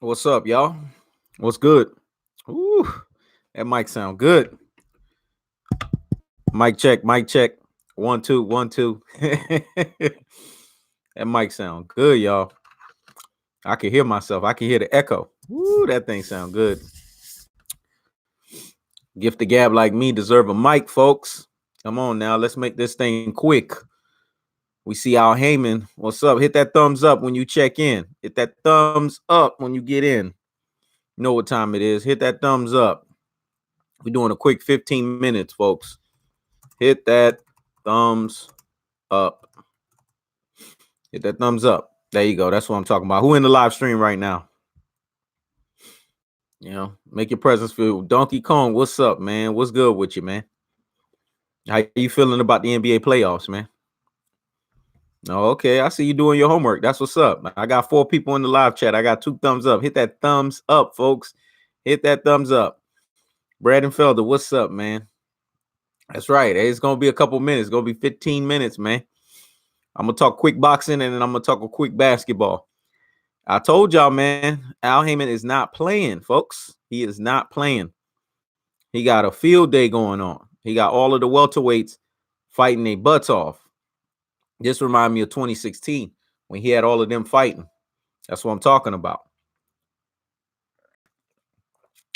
What's up, y'all? What's good? Ooh, that mic sound good. Mic check, mic check. 1 2 1 2. That mic sound good, y'all. I can hear myself. I can hear the echo. Ooh, that thing sound good. Gift the gab like me deserve a mic, folks. Come on now, let's make this thing quick. We see Al Heyman. What's up? Hit that thumbs up when you check in. Hit that thumbs up when you get in. You know what time it is. Hit that thumbs up. We're doing a quick 15 minutes, folks. Hit that thumbs up. Hit that thumbs up. There you go. That's what I'm talking about. Who in the live stream right now? Make your presence feel. Donkey Kong, what's up, man? What's good with you, man? How you feeling about the NBA playoffs, man? Oh, okay. I see you doing your homework. That's what's up. I got 4 people in the live chat. I got 2 thumbs up. Hit that thumbs up, folks. Hit that thumbs up. Braden Felder, what's up, man? That's right. Hey, it's gonna be a couple minutes. It's gonna be 15 minutes, man. I'm gonna talk quick boxing and then I'm gonna talk a quick basketball. I told y'all, man, Al Heyman is not playing, folks. He is not playing. He got a field day going on. He got all of the welterweights fighting their butts off. This reminds me of 2016 when he had all of them fighting. That's what I'm talking about.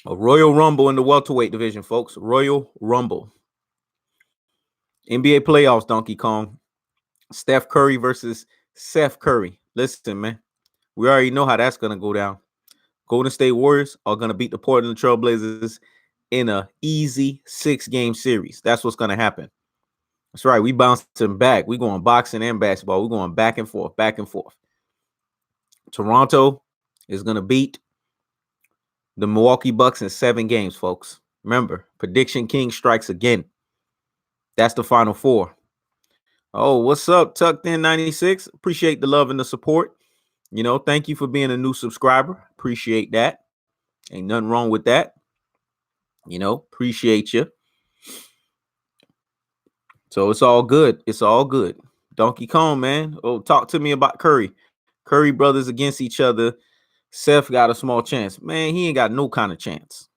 A Royal Rumble in the welterweight division, folks. Royal Rumble. NBA playoffs, Donkey Kong. Steph Curry versus Seth Curry. Listen, man. We already know how that's going to go down. Golden State Warriors are going to beat the Portland Trailblazers in an easy 6-game series. That's what's going to happen. That's right. We bouncing back. We going boxing and basketball. We're going back and forth, back and forth. Toronto is going to beat the Milwaukee Bucks in 7 games, folks. Remember, Prediction King strikes again. That's the Final 4. Oh, what's up, Tucked In 96? Appreciate the love and the support. Thank you for being a new subscriber. Appreciate that. Ain't nothing wrong with that. Appreciate you. So it's all good. It's all good. Donkey Kong, man. Oh, talk to me about Curry. Curry brothers against each other. Seth got a small chance. Man, he ain't got no kind of chance.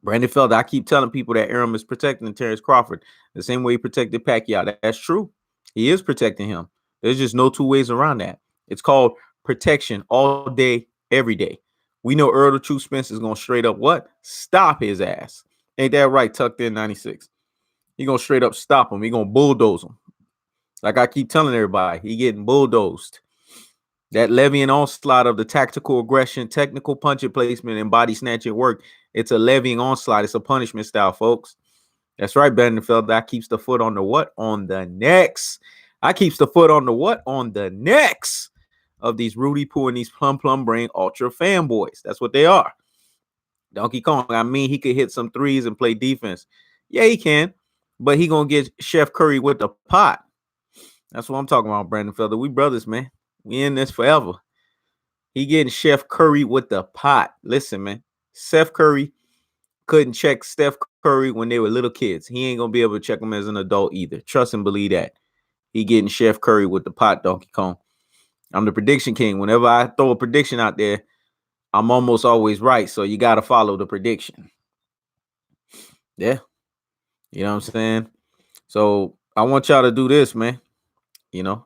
Brandon Felder, I keep telling people that Arum is protecting Terrence Crawford the same way he protected Pacquiao. That's true. He is protecting him. There's just no 2 ways around that. It's called protection all day, every day. We know Earl the True Spence is going to straight up what? Stop his ass. Ain't that right, Tucked In 96? He going to straight up stop him. He going to bulldoze him. Like I keep telling everybody, he getting bulldozed. That levying onslaught of the tactical aggression, technical punching placement, and body snatching work. It's a levying onslaught. It's a punishment style, folks. That's right, Bendenfeld. That keeps the foot on the what? On the necks. I keeps the foot on the what? On the necks of these Rudy Poo and these plum brain ultra fanboys. That's what they are. Donkey Kong, I mean, he could hit some threes and play defense. Yeah, he can. But he going to get Chef Curry with the pot. That's what I'm talking about, Brandon Felder. We brothers, man. We in this forever. He getting Chef Curry with the pot. Listen, man. Seth Curry couldn't check Steph Curry when they were little kids. He ain't going to be able to check him as an adult either. Trust and believe that. He getting Chef Curry with the pot, Donkey Kong. I'm the prediction king. Whenever I throw a prediction out there, I'm almost always right. So you got to follow the prediction. Yeah. You know what I'm saying? So I want y'all to do this, man.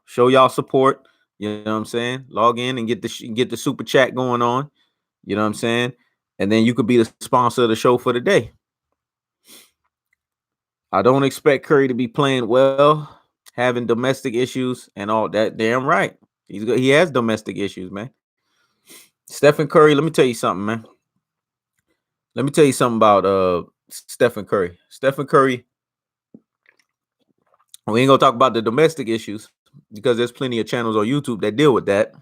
Show y'all support. You know what I'm saying? Log in and get the super chat going on. You know what I'm saying? And then you could be the sponsor of the show for the day. I don't expect Curry to be playing well, having domestic issues and all that. Damn right. He has domestic issues, man. Stephen Curry, let me tell you something, man. Let me tell you something about Stephen Curry. Stephen Curry, we ain't gonna talk about the domestic issues because there's plenty of channels on YouTube that deal with that.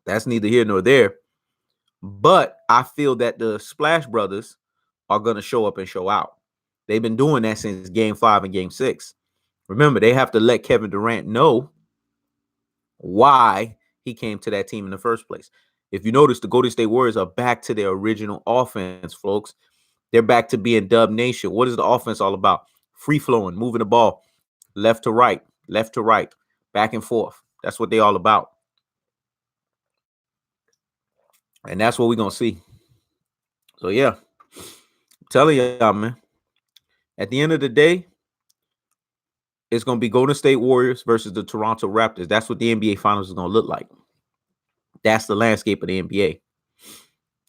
That's neither here nor there. But I feel that the Splash Brothers are going to show up and show out. They've been doing that since Game 5 and Game 6. Remember, they have to let Kevin Durant know why he came to that team in the first place. If you notice, the Golden State Warriors are back to their original offense, folks. They're back to being Dub Nation. What is the offense all about? Free flowing, moving the ball left to right, back and forth. That's what they all about. And that's what we're gonna see. So yeah, I'm telling y'all, man. At the end of the day, it's gonna be Golden State Warriors versus the Toronto Raptors. That's what the NBA Finals is gonna look like. That's the landscape of the NBA.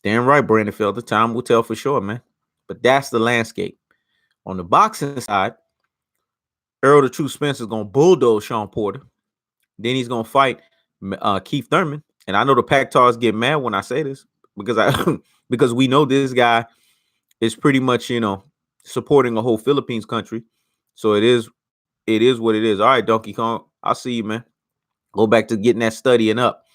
Damn right, Brandon Felder. Time will tell for sure, man. But that's the landscape. On the boxing side, Earl the True Spence is gonna bulldoze Sean Porter. Then he's gonna fight Keith Thurman. And I know the Pac-Tars get mad when I say this because we know this guy is pretty much supporting a whole Philippines country. So it is what it is. All right, Donkey Kong, I'll see you, man. Go back to getting that studying up.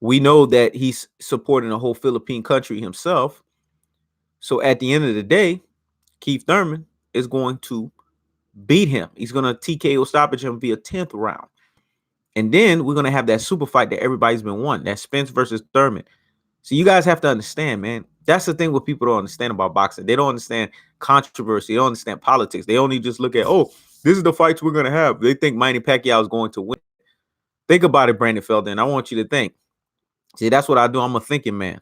We know that he's supporting a whole Philippine country himself. So at the end of the day, Keith Thurman is going to beat him. He's going to TKO stoppage him via 10th round. And then we're going to have that super fight that everybody's been wanting, that Spence versus Thurman. So you guys have to understand, man. That's the thing what people don't understand about boxing. They don't understand controversy. They don't understand politics. They only just look at, oh, this is the fights we're going to have. They think Manny Pacquiao is going to win. Think about it, Brandon Felden. I want you to think. See, that's what I do. I'm a thinking man.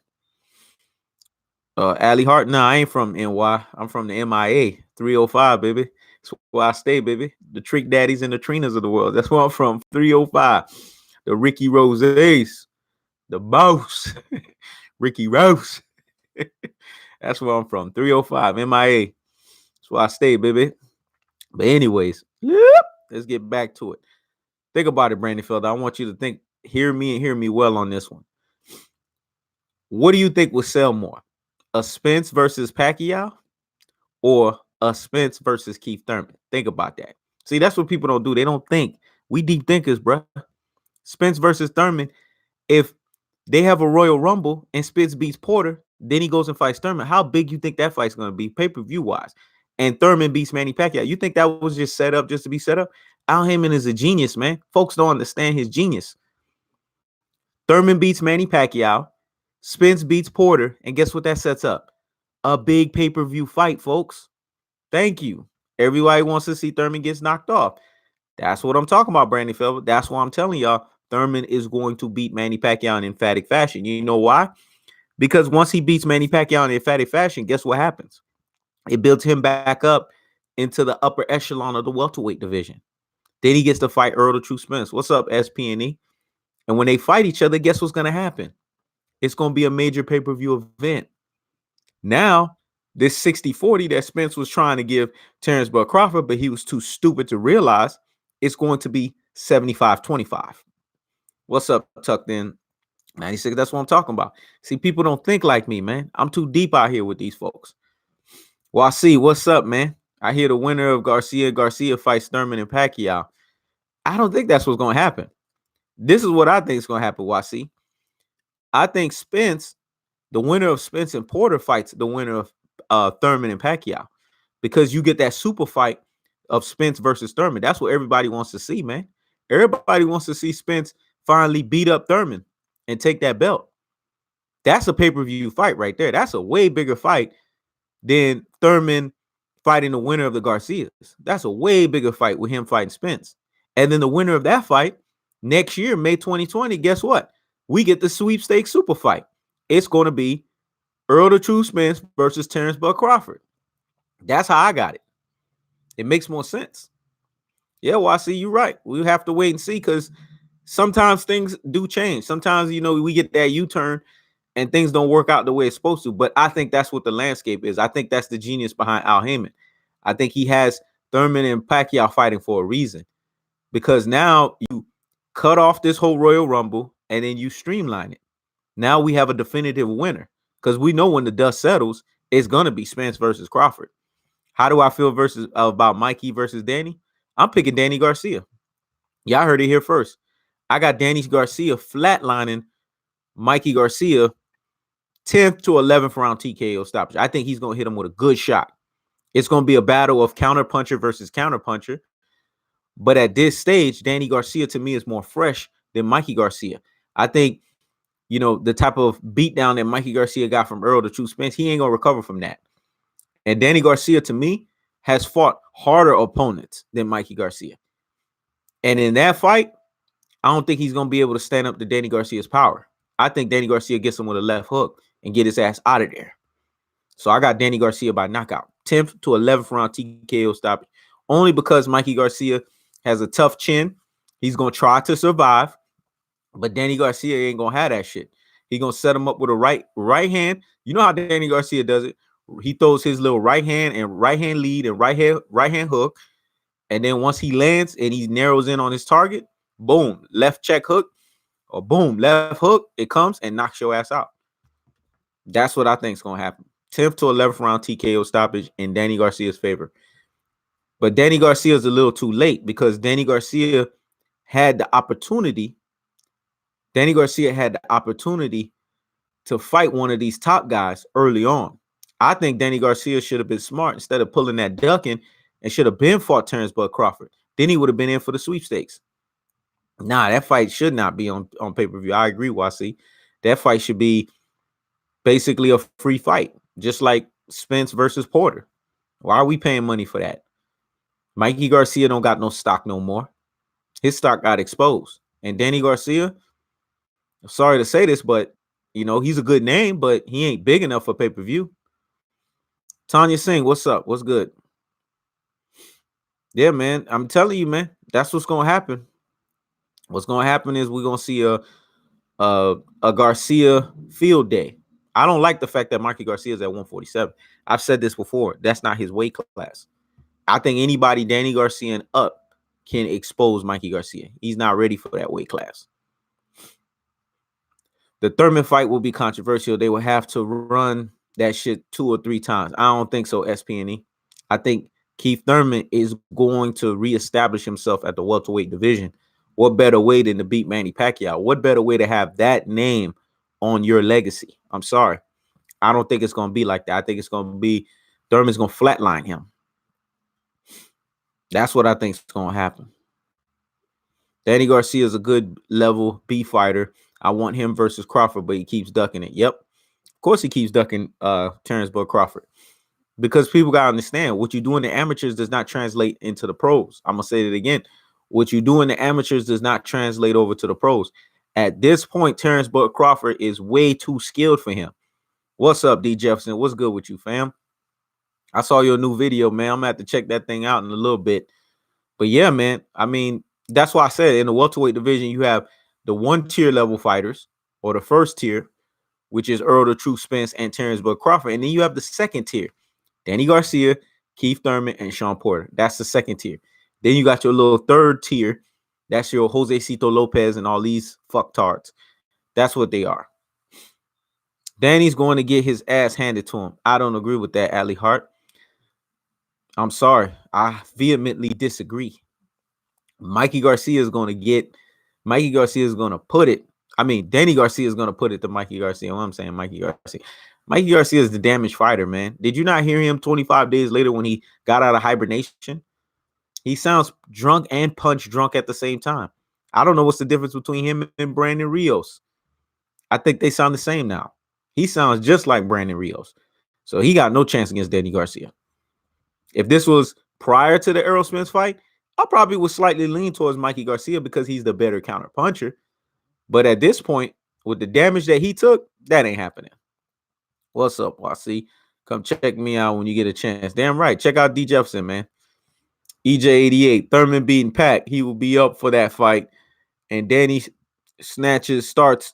Ali Hart, nah, I ain't from NY. I'm from the MIA 305, baby. That's where I stay, baby. The Trick Daddies and the Trinas of the world. That's where I'm from. 305. The Ricky Roses, the boss, Ricky Rose. That's where I'm from. 305 MIA. That's where I stay, baby. But anyways, let's get back to it. Think about it, Brandon Felder. I want you to think, hear me well on this one. What do you think will sell more? A Spence versus Pacquiao or a Spence versus Keith Thurman? Think about that. See, that's what people don't do. They don't think. We deep thinkers, bro. Spence versus Thurman. If they have a Royal Rumble and Spence beats Porter, then he goes and fights Thurman. How big you think that fight's going to be pay-per-view wise? And Thurman beats Manny Pacquiao. You think that was just set up just to be set up? Al Heyman is a genius, man. Folks don't understand his genius. Thurman beats Manny Pacquiao. Spence beats Porter. And guess what that sets up? A big pay-per-view fight, folks. Thank you. Everybody wants to see Thurman gets knocked off. That's what I'm talking about, Brandon Felder. That's why I'm telling y'all Thurman is going to beat Manny Pacquiao in emphatic fashion. You know why? Because once he beats Manny Pacquiao in emphatic fashion, guess what happens? It builds him back up into the upper echelon of the welterweight division. Then he gets to fight Earl the True Spence. What's up, SP&E? And when they fight each other, guess what's going to happen? It's going to be a major pay-per-view event. Now, this 60-40 that Spence was trying to give Terrence Bud Crawford, but he was too stupid to realize, it's going to be 75-25. What's up, Tucked In 96? That's what I'm talking about. See, people don't think like me, man. I'm too deep out here with these folks. Well, I see. What's up, man? I hear the winner of Garcia fights Thurman and Pacquiao. I don't think that's what's going to happen. This is what I think is going to happen, YC. I think Spence, the winner of Spence and Porter, fights the winner of Thurman and Pacquiao, because you get that super fight of Spence versus Thurman. That's what everybody wants to see, man. Everybody wants to see Spence finally beat up Thurman and take that belt. That's a pay-per-view fight right there. That's a way bigger fight than Thurman fighting the winner of the Garcias. That's a way bigger fight with him fighting Spence. And then the winner of that fight next year, May 2020, guess what? We get the sweepstakes super fight. It's going to be Earl the True Spence versus Terrence Bud Crawford. That's how I got it. It makes more sense. Yeah, well, I see you right. We'll have to wait and see, because sometimes things do change. Sometimes, we get that U-turn and things don't work out the way it's supposed to. But I think that's what the landscape is. I think that's the genius behind Al Heyman. I think he has Thurman and Pacquiao fighting for a reason, because now you cut off this whole Royal Rumble and then you streamline it. Now we have a definitive winner, because we know when the dust settles, it's going to be Spence versus Crawford. How do I feel about Mikey versus Danny? I'm picking Danny Garcia. Y'all heard it here first. I got Danny Garcia flatlining Mikey Garcia 10th to 11th round TKO stoppage. I think he's going to hit him with a good shot. It's going to be a battle of counterpuncher versus counterpuncher. But at this stage, Danny Garcia to me is more fresh than Mikey Garcia. I think, the type of beatdown that Mikey Garcia got from Earl the True Spence, he ain't going to recover from that. And Danny Garcia, to me, has fought harder opponents than Mikey Garcia. And in that fight, I don't think he's going to be able to stand up to Danny Garcia's power. I think Danny Garcia gets him with a left hook and get his ass out of there. So I got Danny Garcia by knockout. 10th to 11th round TKO stoppage. Only because Mikey Garcia has a tough chin. He's going to try to survive. But Danny Garcia ain't going to have that shit. He's going to set him up with a right hand. You know how Danny Garcia does it. He throws his little right hand and right hand lead and right hand hook. And then once he lands and he narrows in on his target, boom, left check hook, or boom, left hook, it comes and knocks your ass out. That's what I think is going to happen. 10th to 11th round TKO stoppage in Danny Garcia's favor. But Danny Garcia is a little too late because Danny Garcia had the opportunity. Danny Garcia had the opportunity to fight one of these top guys early on. I think Danny Garcia should have been smart instead of pulling that ducking and should have been fought Terrence Bud Crawford. Then he would have been in for the sweepstakes. Nah, that fight should not be on pay-per-view. I agree, YC. That fight should be basically a free fight, just like Spence versus Porter. Why are we paying money for that? Mikey Garcia don't got no stock no more. His stock got exposed. And Danny Garcia, I'm sorry to say this, but, you know, he's a good name, but he ain't big enough for pay-per-view. Tanya Singh, what's up? What's good? Yeah, man, I'm telling you, man, that's what's going to happen. What's going to happen is we're going to see a Garcia field day. I don't like the fact that Mikey Garcia is at 147. I've said this before. That's not his weight class. I think anybody Danny Garcia and up can expose Mikey Garcia. He's not ready for that weight class. The Thurman fight will be controversial. They will have to run that shit 2 or 3 times. I don't think so, SPNE. I think Keith Thurman is going to reestablish himself at the welterweight division. What better way than to beat Manny Pacquiao? What better way to have that name on your legacy? I'm sorry. I don't think it's going to be like that. I think it's going to be Thurman's going to flatline him. That's what I think is going to happen. Danny Garcia is a good level B fighter. I want him versus Crawford, but he keeps ducking it. Yep. Of course he keeps ducking Terrence Bud Crawford. Because people got to understand, what you do in the amateurs does not translate into the pros. I'm going to say it again. What you do in the amateurs does not translate over to the pros. At this point, Terrence Bud Crawford is way too skilled for him. What's up, D. Jefferson? What's good with you, fam? I saw your new video, man. I'm going to have to check that thing out in a little bit. But yeah, man, I mean, that's why I said in the welterweight division, you have the 1-tier level fighters, or the first tier, which is Earl the Truth Spence and Terrence Bud Crawford. And then you have the second tier, Danny Garcia, Keith Thurman, and Sean Porter. That's the second tier. Then you got your little third tier. That's your Jose Cito Lopez and all these fucktards. That's what they are. Danny's going to get his ass handed to him. I don't agree with that, Ali Hart. I'm sorry. I vehemently disagree. Mikey Garcia is going to put it. I mean, Danny Garcia is going to put it to Mikey Garcia. What I'm saying, Mikey Garcia. Mikey Garcia is the damaged fighter, man. Did you not hear him 25 days later when he got out of hibernation? He sounds drunk and punch drunk at the same time. I don't know what's the difference between him and Brandon Rios. I think they sound the same now. He sounds just like Brandon Rios. So he got no chance against Danny Garcia. If this was prior to the Errol Spence fight, I probably would slightly lean towards Mikey Garcia because he's the better counter puncher. But at this point, with the damage that he took, that ain't happening. What's up, YC? Come check me out when you get a chance. Damn right. Check out D. Jefferson, man. EJ88, Thurman beating Pac. He will be up for that fight. And Danny starts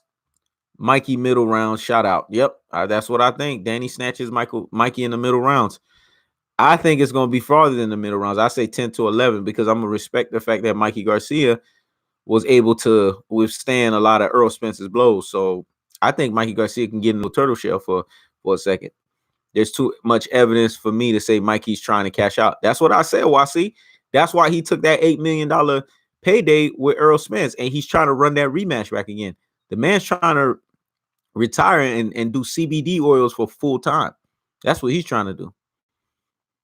Mikey middle round. Shout out. Yep, that's what I think. Danny snatches Mikey in the middle rounds. I think it's going to be farther than the middle rounds. I say 10 to 11 because I'm going to respect the fact that Mikey Garcia was able to withstand a lot of Earl Spence's blows. So I think Mikey Garcia can get into a turtle shell for a second. There's too much evidence for me to say Mikey's trying to cash out. That's what I said, YC. That's why he took that $8 million payday with Earl Spence, and he's trying to run that rematch back again. The man's trying to retire and do CBD oils for full time. That's what he's trying to do.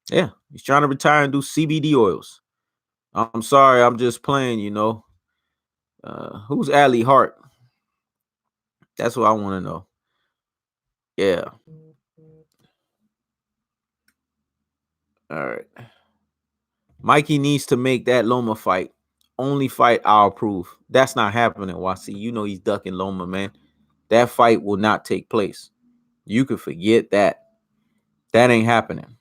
Yeah, he's trying to retire and do CBD oils. I'm sorry, I'm just playing, you know. Who's Ali Hart? That's what I want to know. Yeah. All right. Mikey needs to make that Loma fight. Only fight I'll approve. That's not happening, YC. You know he's ducking Loma, man. that fight will not take place. You can forget that. That ain't happening.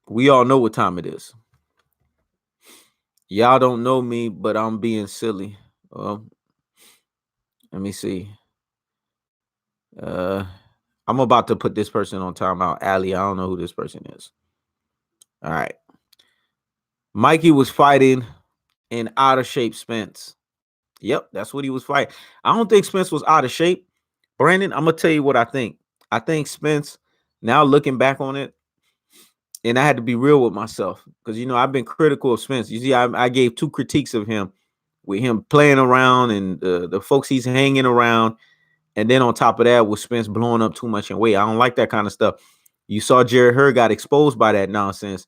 We all know what time it is. Y'all don't know me, but I'm being silly. Let me see. I'm about to put this person on timeout. Ali, I don't know who this person is. All right. Mikey was fighting in out of shape Spence. Yep, that's what he was fighting. I don't think Spence was out of shape. Brandon, I'm gonna tell you what I think. I think Spence, now looking back on it, and I had to be real with myself because I've been critical of Spence. You see, I gave 2 critiques of him with him playing around and the folks he's hanging around, and then on top of that, with Spence blowing up too much in weight. I don't like that kind of stuff. You saw Jared Hurd got exposed by that nonsense.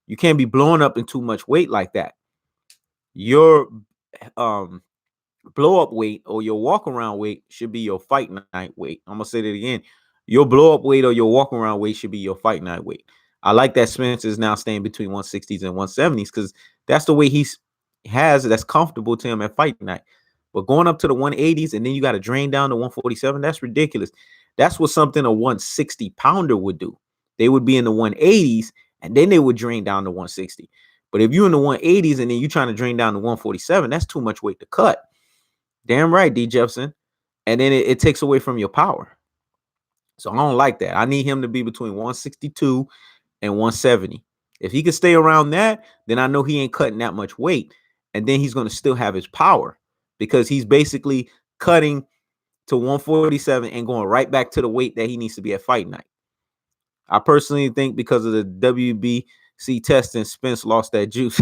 You can't be blowing up in too much weight like that. Your blow up weight or your walk around weight should be your fight night weight. I'm gonna say that again. Your blow up weight or your walk around weight should be your fight night weight. I like that Spence is now staying between 160s and 170s because that's the way that's comfortable to him at fight night. But going up to the 180s and then you got to drain down to 147, that's ridiculous. That's what something a 160 pounder would do. They would be in the 180s and then they would drain down to 160. But if you're in the 180s and then you're trying to drain down to 147, that's too much weight to cut. Damn right, D. Jefferson. And then it takes away from your power. So I don't like that. I need him to be between 162 and 170. If he can stay around that, then I know he ain't cutting that much weight. And then he's going to still have his power because he's basically cutting to 147 and going right back to the weight that he needs to be at fight night. I personally think because of the WBC testing, Spence lost that juice.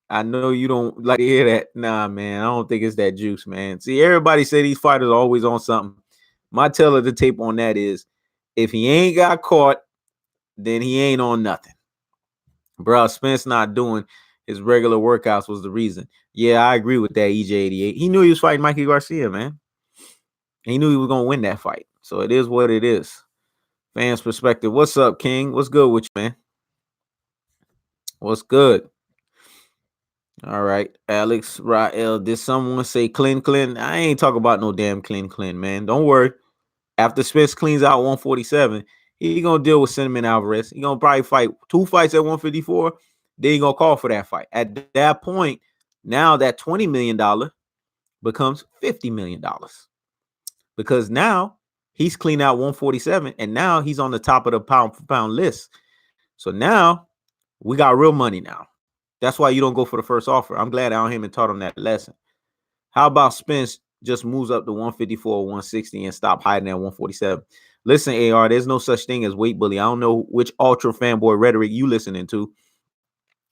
I know you don't like to hear that. Nah, man, I don't think it's that juice, man. See, everybody say these fighters are always on something. My tell of the tape on that is if he ain't got caught, then he ain't on nothing. Bro, Spence not doing his regular workouts was the reason. Yeah, I agree with that, EJ88. He knew he was fighting Mikey Garcia, man. He knew he was going to win that fight. So it is what it is. Fans' perspective. What's up, King? What's good with you, man? What's good? All right. Alex Rael, did someone say clean? I ain't talking about no damn clean, man. Don't worry. After Spence cleans out 147, he going to deal with Cinnamon Alvarez. He going to probably fight 2 fights at 154. Then he going to call for that fight. At that point, now that $20 million becomes $50 million. Because now he's cleaned out 147, and now he's on the top of the pound for pound list. So now we got real money now. That's why you don't go for the first offer. I'm glad Al Heyman taught him that lesson. How about Spence just moves up to 154 or 160 and stop hiding at 147? Listen, AR, there's no such thing as weight bully. I don't know which ultra fanboy rhetoric you listening to.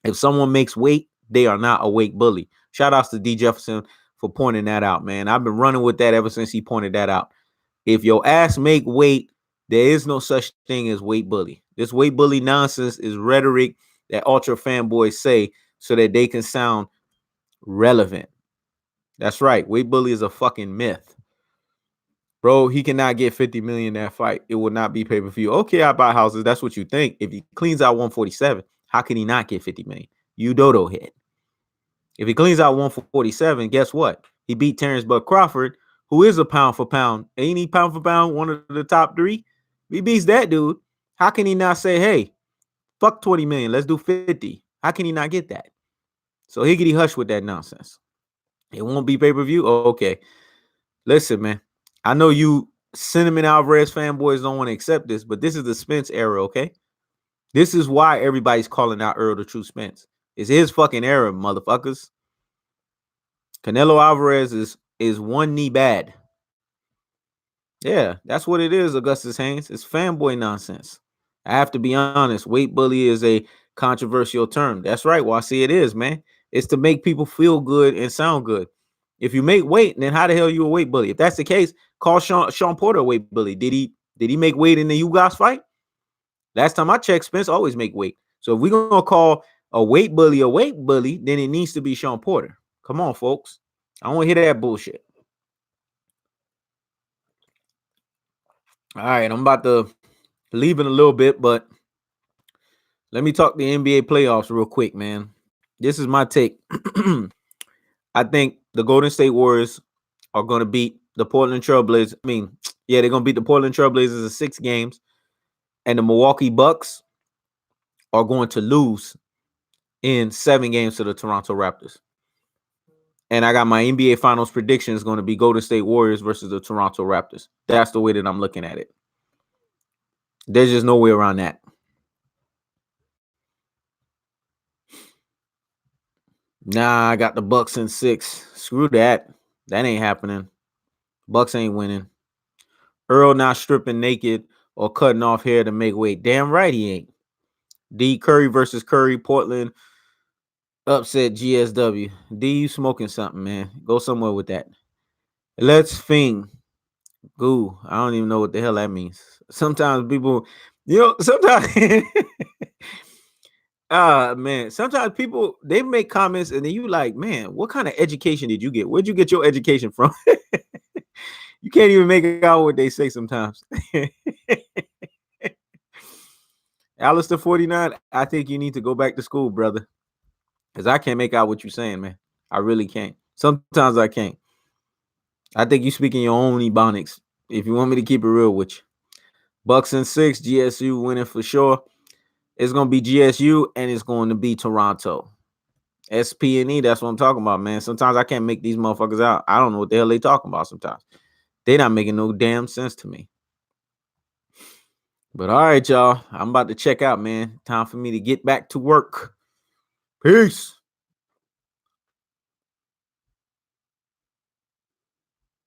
If someone makes weight, they are not a weight bully. Shout outs to D. Jefferson for pointing that out, man. I've been running with that ever since he pointed that out. If your ass make weight, there is no such thing as weight bully. This weight bully nonsense is rhetoric that ultra fanboys say so that they can sound relevant. That's right. Weight bully is a fucking myth. Bro, he cannot get 50 million in that fight. It will not be pay-per-view. Okay, I buy houses. That's what you think. If he cleans out 147, how can he not get 50 million? You dodo head. If he cleans out 147, guess what? He beat Terrence Bud Crawford, who is a pound for pound. Ain't he pound for pound one of the top 3? If he beats that dude, how can he not say, hey, fuck 20 million, let's do 50? How can he not get that? So higgity hush with that nonsense. It won't be pay-per-view? Oh, okay. Listen, man. I know you Cinnamon Alvarez fanboys don't want to accept this, but this is the Spence era, okay? This is why everybody's calling out Earl the True Spence. It's his fucking era, motherfuckers. Canelo Alvarez is one knee bad. Yeah, that's what it is, Augustus Haynes. It's fanboy nonsense. I have to be honest. Weight bully is a controversial term. That's right. Well, I see it is, man. It's to make people feel good and sound good. If you make weight, then how the hell are you a weight bully? If that's the case, call Sean Porter a weight bully. Did he make weight in the Ugas fight? Last time I checked, Spence always make weight. So if we're gonna call a weight bully, then it needs to be Sean Porter. Come on, folks. I don't want to hear that bullshit. All right, I'm about to leave in a little bit, but let me talk the NBA playoffs real quick, man. This is my take. I think the Golden State Warriors are going to beat the Portland Trailblazers. I mean, yeah, they're going to beat the Portland Trailblazers in 6 games. And the Milwaukee Bucks are going to lose in 7 games to the Toronto Raptors. And I got my NBA Finals prediction is going to be Golden State Warriors versus the Toronto Raptors. That's the way that I'm looking at it. There's just no way around that. Nah, I got the Bucks in 6. Screw that. That ain't happening. Bucks ain't winning. Earl not stripping naked or cutting off hair to make weight. Damn right he ain't. D Curry versus Curry. Portland upset GSW. D, you smoking something, man. Go somewhere with that. Let's Fing. Goo. I don't even know what the hell that means. Sometimes people, sometimes man, sometimes people they make comments and then you like, man, what kind of education did you get? Where'd you get your education from? You can't even make out what they say sometimes. Alistair 49, I think you need to go back to school, brother. Because I can't make out what you're saying, man. I really can't. Sometimes I can't. I think you speak in your own Ebonics. If you want me to keep it real with you. Bucks in 6, GSU winning for sure. It's going to be GSU and it's going to be Toronto. SP&E, that's what I'm talking about, man. Sometimes I can't make these motherfuckers out. I don't know what the hell they talking about sometimes. They're not making no damn sense to me. But all right, y'all. I'm about to check out, man. Time for me to get back to work. Peace.